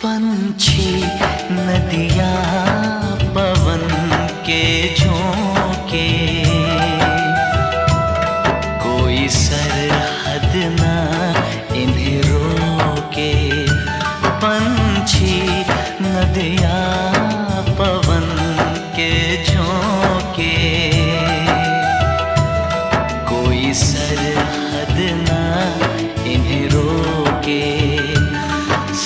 पंछी नदियाँ पवन के झोंके, कोई सरहद ना इन्हें रोके। पंछी नदियाँ